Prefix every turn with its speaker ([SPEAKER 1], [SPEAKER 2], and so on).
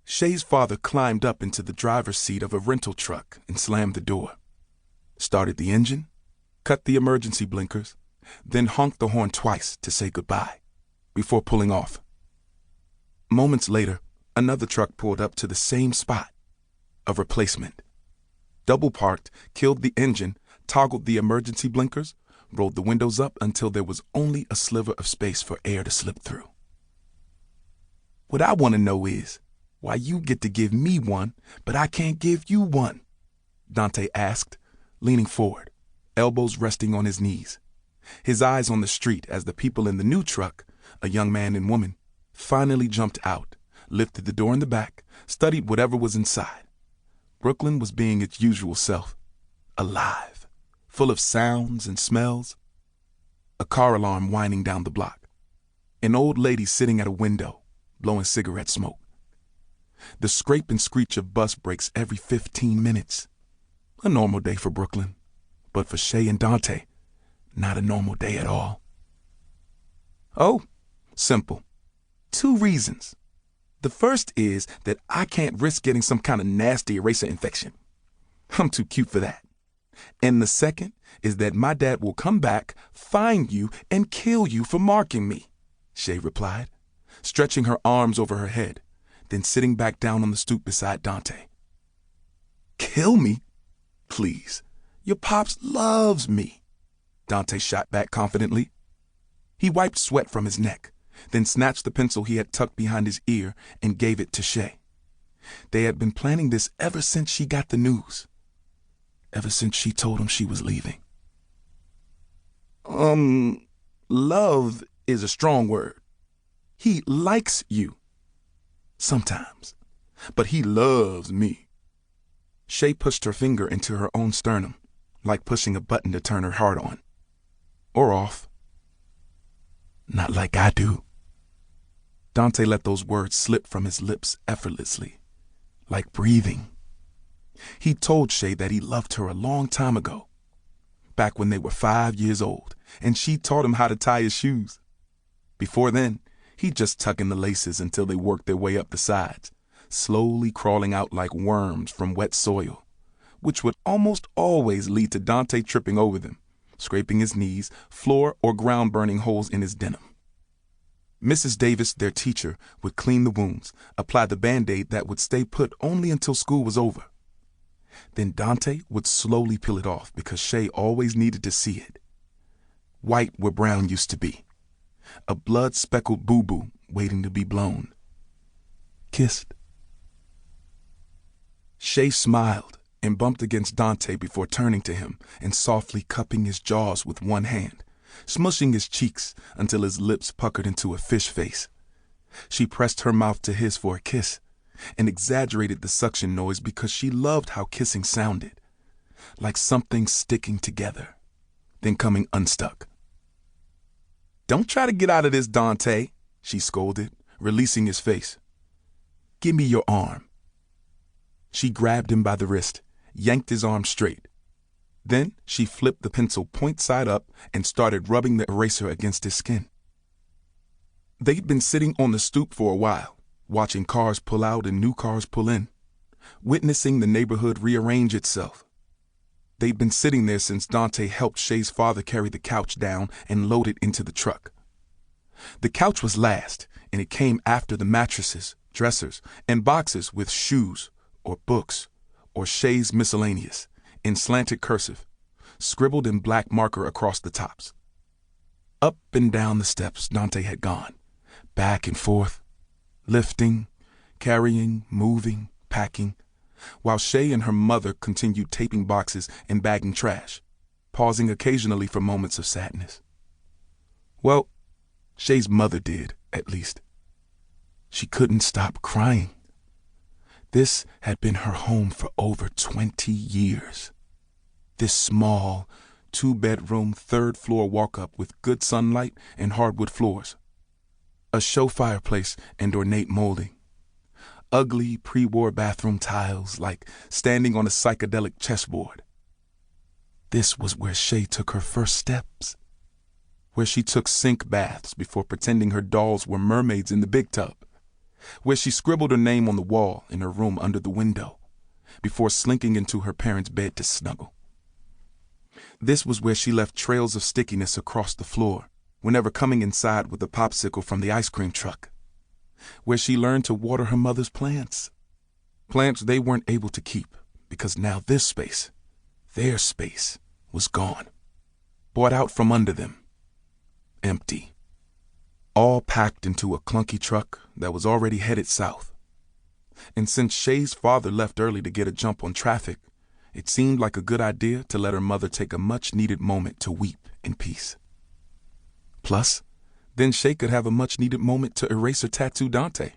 [SPEAKER 1] Shay's father climbed up into the driver's seat of a rental truck and slammed the door. Started the engine, cut the emergency blinkers, then honked the horn twice to say goodbye, before pulling off. Moments later, another truck pulled up to the same spot. A replacement. Double parked, killed the engine, toggled the emergency blinkers, rolled the windows up until there was only a sliver of space for air to slip through. What I want to know is, why you get to give me one, but I can't give you one? Dante asked, leaning forward, elbows resting on his knees, his eyes on the street as the people in the new truck, a young man and woman, finally jumped out, lifted the door in the back, studied whatever was inside. Brooklyn was being its usual self, alive, full of sounds and smells. A car alarm whining down the block. An old lady sitting at a window, blowing cigarette smoke. The scrape and screech of bus brakes every 15 minutes. A normal day for Brooklyn, but for Shay and Dante, not a normal day at all. Oh, simple. 2 reasons. The first is that I can't risk getting some kind of nasty eraser infection. I'm too cute for that. And the second is that my dad will come back, find you, and kill you for marking me, Shay replied, stretching her arms over her head, then sitting back down on the stoop beside Dante. Kill me? Please. Your pops loves me, Dante shot back confidently. He wiped sweat from his neck, then snatched the pencil he had tucked behind his ear and gave it to Shay. They had been planning this ever since she got the news. Ever since she told him she was leaving. Love is a strong word. He likes you. Sometimes. But he loves me. Shay pushed her finger into her own sternum, like pushing a button to turn her heart on. Or off. Not like I do. Dante let those words slip from his lips effortlessly, like breathing. He told Shay that he loved her a long time ago, back when they were 5 years old, and she taught him how to tie his shoes. Before then, he'd just tuck in the laces until they worked their way up the sides, slowly crawling out like worms from wet soil, which would almost always lead to Dante tripping over them, scraping his knees, floor or ground burning holes in his denim. Mrs. Davis, their teacher, would clean the wounds, apply the Band-Aid that would stay put only until school was over. Then Dante would slowly peel it off because Shay always needed to see it. White where brown used to be. A blood-speckled boo-boo waiting to be blown. Kissed. Shay smiled and bumped against Dante before turning to him and softly cupping his jaws with one hand, smushing his cheeks until his lips puckered into a fish face. She pressed her mouth to his for a kiss and exaggerated the suction noise because she loved how kissing sounded, like something sticking together, then coming unstuck. Don't try to get out of this, Dante, she scolded, releasing his face. Give me your arm. She grabbed him by the wrist, yanked his arm straight. Then she flipped the pencil point side up and started rubbing the eraser against his skin. They'd been sitting on the stoop for a while, watching cars pull out and new cars pull in, witnessing the neighborhood rearrange itself. They'd been sitting there since Dante helped Shay's father carry the couch down and load it into the truck. The couch was last, and it came after the mattresses, dressers, and boxes with shoes, or books, or Shay's miscellaneous, in slanted cursive, scribbled in black marker across the tops. Up and down the steps Dante had gone, back and forth, lifting, carrying, moving, packing, while Shay and her mother continued taping boxes and bagging trash, pausing occasionally for moments of sadness. Well, Shay's mother did, at least. She couldn't stop crying. This had been her home for over 20 years. This small, 2-bedroom, 3rd-floor walk-up with good sunlight and hardwood floors. A show fireplace and ornate molding. Ugly pre-war bathroom tiles like standing on a psychedelic chessboard. This was where Shay took her first steps. Where she took sink baths before pretending her dolls were mermaids in the big tub. where she scribbled her name on the wall in her room under the window, before slinking into her parents' bed to snuggle. This was where she left trails of stickiness across the floor whenever coming inside with a popsicle from the ice cream truck, where she learned to water her mother's plants. Plants they weren't able to keep because now this space, their space, was gone. Brought out from under them. Empty. All packed into a clunky truck that was already headed south. And since Shay's father left early to get a jump on traffic, it seemed like a good idea to let her mother take a much-needed moment to weep in peace. Plus, then Shay could have a much-needed moment to erase her tattoo Dante.